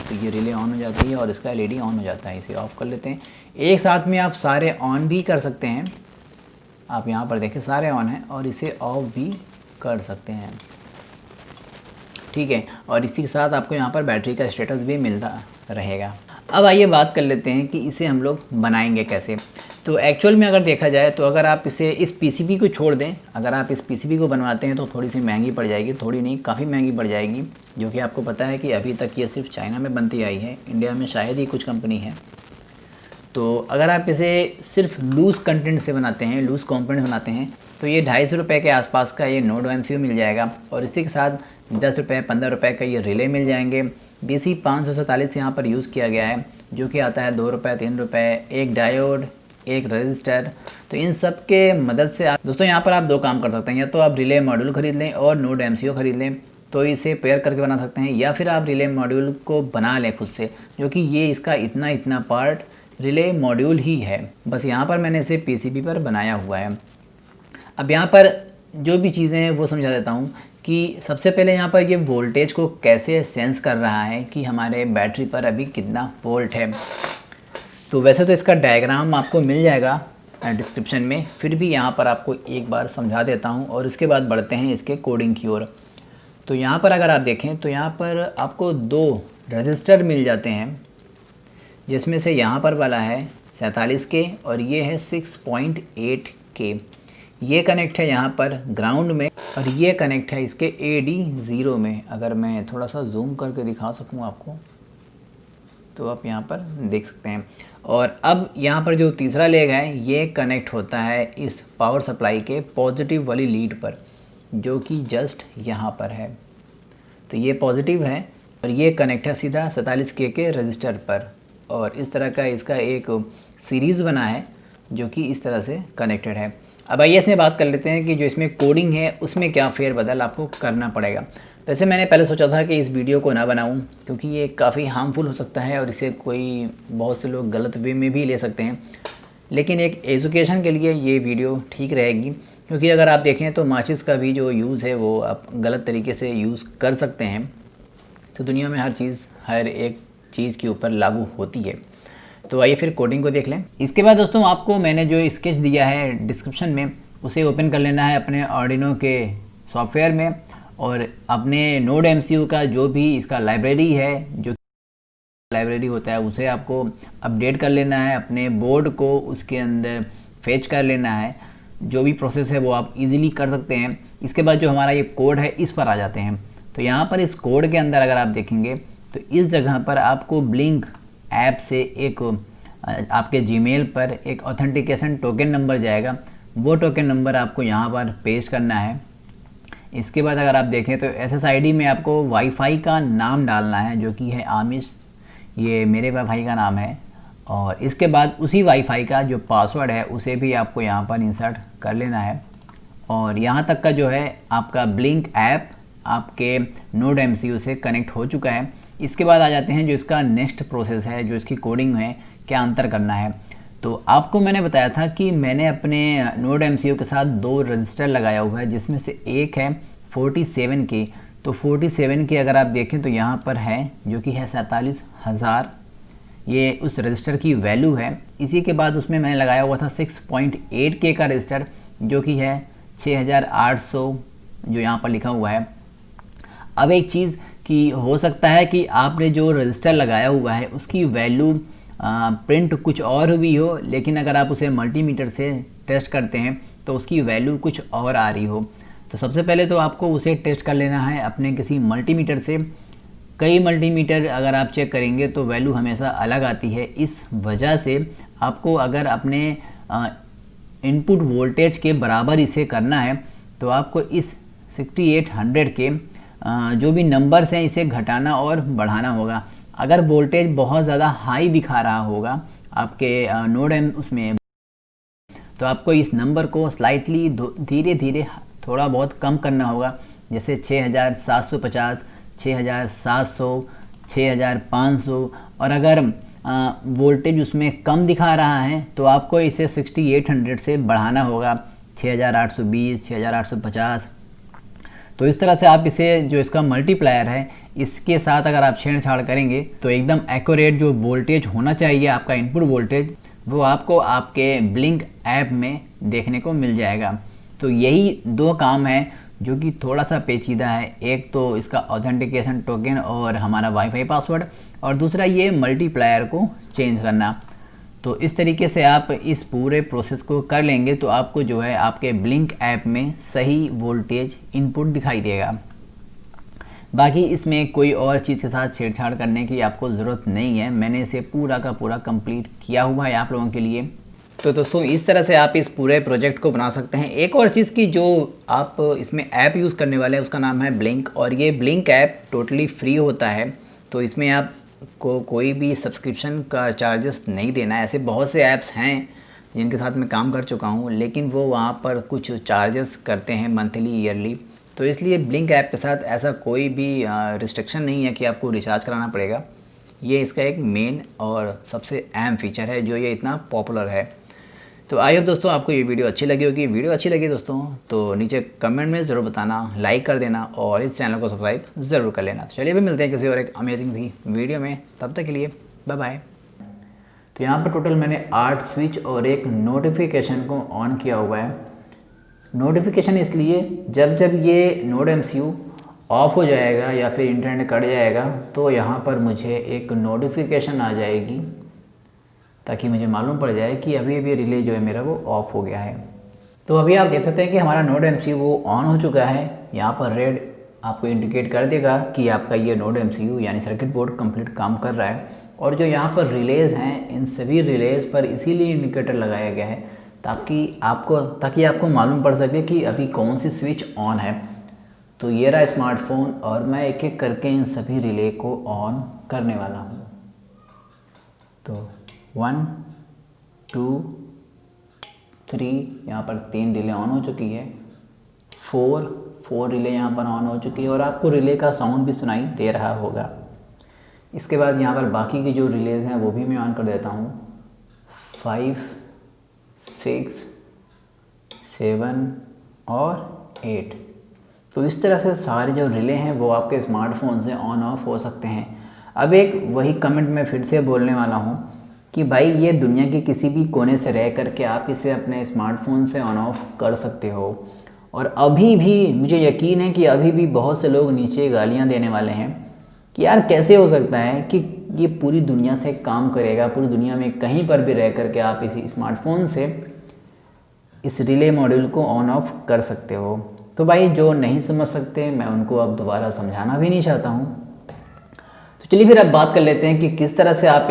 तो ये relay on हो जाती है और इसका एलईडी ऑन हो जाता है। इसे ऑफ़ कर लेते हैं। एक साथ में आप सारे ऑन भी कर सकते हैं। आप यहाँ पर देखें सारे ऑन हैं और इसे ऑफ भी कर सकते हैं, ठीक है। और इसी के साथ आपको यहाँ पर बैटरी का स्टेटस भी मिलता रहेगा। अब आइए बात कर लेते हैं कि इसे हम लोग बनाएंगे कैसे। तो एक्चुअल में अगर देखा जाए तो अगर आप इसे इस पीसीबी को छोड़ दें, अगर आप इस पीसीबी को बनवाते हैं तो थोड़ी सी महंगी पड़ जाएगी, थोड़ी नहीं काफ़ी महंगी पड़ जाएगी, जो कि आपको पता है कि अभी तक ये सिर्फ चाइना में बनती आई है, इंडिया में शायद ही कुछ कंपनी है। तो अगर आप इसे सिर्फ लूज़ कंटेंट से बनाते हैं, लूज़ कंपोनेंट बनाते हैं, तो ये 250 रुपये के आसपास का ये नोड MCU मिल जाएगा। और इसी के साथ 10 रुपये 15 रुपये का ये रिले मिल जाएंगे। BC 547 यहाँ पर यूज़ किया गया है, जो कि आता है 2 रुपये 3 रुपये, एक डायोड, एक रजिस्टर। तो इन सब के मदद से आप दोस्तों यहाँ पर आप दो काम कर सकते हैं, या तो आप रिले मॉड्यूल ख़रीद लें और नोड MCU ख़रीद लें, तो इसे पेयर करके बना सकते हैं, या फिर आप रिले मॉड्यूल को बना लें खुद से, जो कि ये इसका इतना पार्ट रिले मॉड्यूल ही है। बस यहाँ पर मैंने इसे PCB पर बनाया हुआ है। अब यहाँ पर जो भी चीज़ें हैं वो समझा देता हूँ कि सबसे पहले यहाँ पर ये वोल्टेज को कैसे सेंस कर रहा है कि हमारे बैटरी पर अभी कितना वोल्ट है। तो वैसे तो इसका डायग्राम आपको मिल जाएगा डिस्क्रिप्शन में, फिर भी यहाँ पर आपको एक बार समझा देता हूँ और इसके बाद बढ़ते हैं इसके कोडिंग की ओर। तो यहाँ पर अगर आप देखें तो यहाँ पर आपको 2 रजिस्टर मिल जाते हैं, जिसमें से यहाँ पर वाला है 47 के और ये है 6.8 के। ये कनेक्ट है यहाँ पर ग्राउंड में और ये कनेक्ट है इसके AD0 में। अगर मैं थोड़ा सा जूम करके दिखा सकूँ आपको तो आप यहाँ पर देख सकते हैं। और अब यहाँ पर जो तीसरा लेग है ये कनेक्ट होता है इस पावर सप्लाई के पॉजिटिव वाली लीड पर, जो कि जस्ट यहाँ पर है। तो ये पॉजिटिव है और ये कनेक्ट है सीधा 47K के रजिस्टर पर, और इस तरह का इसका एक सीरीज़ बना है जो कि इस तरह से कनेक्टेड है। अब आइए इसमें बात कर लेते हैं कि जो इसमें कोडिंग है उसमें क्या फेरबदल आपको करना पड़ेगा। वैसे मैंने पहले सोचा था कि इस वीडियो को ना बनाऊं, क्योंकि ये काफ़ी हार्मफुल हो सकता है और इसे कोई बहुत से लोग गलत वे में भी ले सकते हैं, लेकिन एक एजुकेशन के लिए ये वीडियो ठीक रहेगी। क्योंकि अगर आप देखें तो माचिस का भी जो यूज़ है वो आप गलत तरीके से यूज़ कर सकते हैं। तो दुनिया में हर चीज़ हर एक चीज़ के ऊपर लागू होती है। तो आइए फिर कोडिंग को देख लें। इसके बाद दोस्तों आपको मैंने जो स्केच दिया है डिस्क्रिप्शन में, उसे ओपन कर लेना है अपने आर्डिनो के सॉफ्टवेयर में, और अपने नोड MCU का जो भी इसका लाइब्रेरी है, जो लाइब्रेरी होता है, उसे आपको अपडेट कर लेना है। अपने बोर्ड को उसके अंदर फेच कर लेना है। जो भी प्रोसेस है वो आप इजीली कर सकते हैं। इसके बाद जो हमारा ये कोड है इस पर आ जाते हैं। तो यहाँ पर इस कोड के अंदर अगर आप देखेंगे तो इस जगह पर आपको ब्लिंक ऐप से एक आपके जीमेल पर एक ऑथेंटिकेशन टोकन नंबर जाएगा। वो टोकन नंबर आपको यहाँ पर पेस्ट करना है। इसके बाद अगर आप देखें तो SSID में आपको वाईफाई का नाम डालना है, जो कि है आमिश। ये मेरे वाईफाई का नाम है। और इसके बाद उसी वाईफाई का जो पासवर्ड है उसे भी आपको यहाँ पर इंसर्ट कर लेना है। और यहाँ तक का जो है आपका ब्लिंक ऐप आपके नोड MCU से कनेक्ट हो चुका है। इसके बाद आ जाते हैं जो इसका नेक्स्ट प्रोसेस है, जो इसकी कोडिंग है, क्या अंतर करना है। तो आपको मैंने बताया था कि मैंने अपने नोड MCU के साथ 2 रजिस्टर लगाया हुआ है, जिसमें से एक है 47 के। तो 47 के अगर आप देखें तो यहाँ पर है, जो कि है 47,000, ये उस रजिस्टर की वैल्यू है। इसी के बाद उसमें मैंने लगाया हुआ था 6.8 के का रजिस्टर, जो कि है 6,800, जो यहाँ पर लिखा हुआ है। अब एक चीज़ कि हो सकता है कि आपने जो रजिस्टर लगाया हुआ है उसकी वैल्यू प्रिंट कुछ और भी हो, लेकिन अगर आप उसे मल्टीमीटर से टेस्ट करते हैं तो उसकी वैल्यू कुछ और आ रही हो। तो सबसे पहले तो आपको उसे टेस्ट कर लेना है अपने किसी मल्टीमीटर से। कई मल्टीमीटर अगर आप चेक करेंगे तो वैल्यू हमेशा अलग आती है। इस वजह से आपको अगर अपने इनपुट वोल्टेज के बराबर इसे करना है तो आपको इस 6800 के जो भी नंबर्स हैं इसे घटाना और बढ़ाना होगा। अगर वोल्टेज बहुत ज़्यादा हाई दिखा रहा होगा आपके नोड उसमें, तो आपको इस नंबर को स्लाइटली धीरे धीरे थोड़ा बहुत कम करना होगा। जैसे 6750, 6700, 6500। और अगर वोल्टेज उसमें कम दिखा रहा है तो आपको इसे 6800 से बढ़ाना होगा 6820, 6850। तो इस तरह से आप इसे जो इसका मल्टीप्लायर है इसके साथ अगर आप छेड़छाड़ करेंगे तो एकदम एक्यूरेट जो वोल्टेज होना चाहिए आपका इनपुट वोल्टेज, वो आपको आपके ब्लिंक ऐप में देखने को मिल जाएगा। तो यही दो काम है जो कि थोड़ा सा पेचीदा है। एक तो इसका ऑथेंटिकेशन टोकन और हमारा वाईफाई पासवर्ड, और दूसरा ये मल्टीप्लायर को चेंज करना। तो इस तरीके से आप इस पूरे प्रोसेस को कर लेंगे तो आपको जो है आपके ब्लिंक ऐप में सही वोल्टेज इनपुट दिखाई देगा। बाकी इसमें कोई और चीज़ के साथ छेड़छाड़ करने की आपको ज़रूरत नहीं है। मैंने इसे पूरा का पूरा कंप्लीट किया हुआ है आप लोगों के लिए। तो दोस्तों इस तरह से आप इस पूरे प्रोजेक्ट को बना सकते हैं। एक और चीज़ की जो आप इसमें ऐप यूज़ करने वाले हैं उसका नाम है ब्लिंक, और ये ब्लिंक ऐप टोटली फ्री होता है। तो इसमें आपको कोई भी सब्सक्रिप्शन का चार्जेस नहीं देना है। ऐसे बहुत से ऐप्स हैं जिनके साथ मैं काम कर चुका हूँ, लेकिन वो वहाँ पर कुछ चार्जेस करते हैं मंथली, ईयरली। तो इसलिए ब्लिंक ऐप के साथ ऐसा कोई भी रिस्ट्रिक्शन नहीं है कि आपको रिचार्ज कराना पड़ेगा। ये इसका एक मेन और सबसे अहम फीचर है जो ये इतना पॉपुलर है। तो आई होप दोस्तों आपको ये वीडियो अच्छी लगी होगी। वीडियो अच्छी लगी दोस्तों तो नीचे कमेंट में ज़रूर बताना, लाइक कर देना और इस चैनल को सब्सक्राइब ज़रूर कर लेना। तो चलिए भी मिलते हैं किसी और एक अमेजिंग सी वीडियो में, तब तक के लिए बाय बाय। तो यहाँ पर टोटल मैंने 8 स्विच और एक नोटिफिकेशन को ऑन किया हुआ है। नोटिफिकेशन इसलिए जब जब ये नोड MCU ऑफ हो जाएगा या फिर इंटरनेट कट जाएगा तो यहाँ पर मुझे एक नोटिफिकेशन आ जाएगी, ताकि मुझे मालूम पड़ जाए कि अभी अभी रिले जो है मेरा वो ऑफ हो गया है। तो अभी आप देख सकते हैं कि हमारा नोड MCU वो ऑन हो चुका है। यहाँ पर रेड आपको इंडिकेट कर देगा कि आपका ये नोड MCU यानी सर्किट बोर्ड कंप्लीट काम कर रहा है। और जो यहाँ पर रिलेज़ हैं, इन सभी रिलेज़ पर इसीलिए इंडिकेटर लगाया गया है ताकि आपको मालूम पड़ सके कि अभी कौन सी स्विच ऑन है। तो ये रहा स्मार्टफोन और मैं एक एक करके इन सभी रिले को ऑन करने वाला हूँ। तो 1 2 3 यहाँ पर 3 रिले ऑन हो चुकी है, 4 रिले यहाँ पर ऑन हो चुकी है और आपको रिले का साउंड भी सुनाई दे रहा होगा। इसके बाद यहाँ पर बाकी की जो रिलेज हैं वो भी मैं ऑन कर देता हूँ। 5 6 7 और 8। तो इस तरह से सारे जो रिले हैं वो आपके स्मार्टफोन से ऑन ऑफ हो सकते हैं। अब एक वही कमेंट मैं फिर से बोलने वाला हूँ कि भाई ये दुनिया के किसी भी कोने से रह करके आप इसे अपने स्मार्टफोन से ऑन ऑफ कर सकते हो। और अभी भी मुझे यकीन है कि अभी भी बहुत से लोग नीचे गालियाँ देने वाले हैं कि यार कैसे हो सकता है कि ये पूरी दुनिया से काम करेगा, पूरी दुनिया में कहीं पर भी रह करके आप इसी स्मार्टफोन से इस रिले मॉड्यूल को ऑन ऑफ कर सकते हो। तो भाई जो नहीं समझ सकते मैं उनको अब दोबारा समझाना भी नहीं चाहता हूँ। तो चलिए फिर अब बात कर लेते हैं कि किस तरह से आप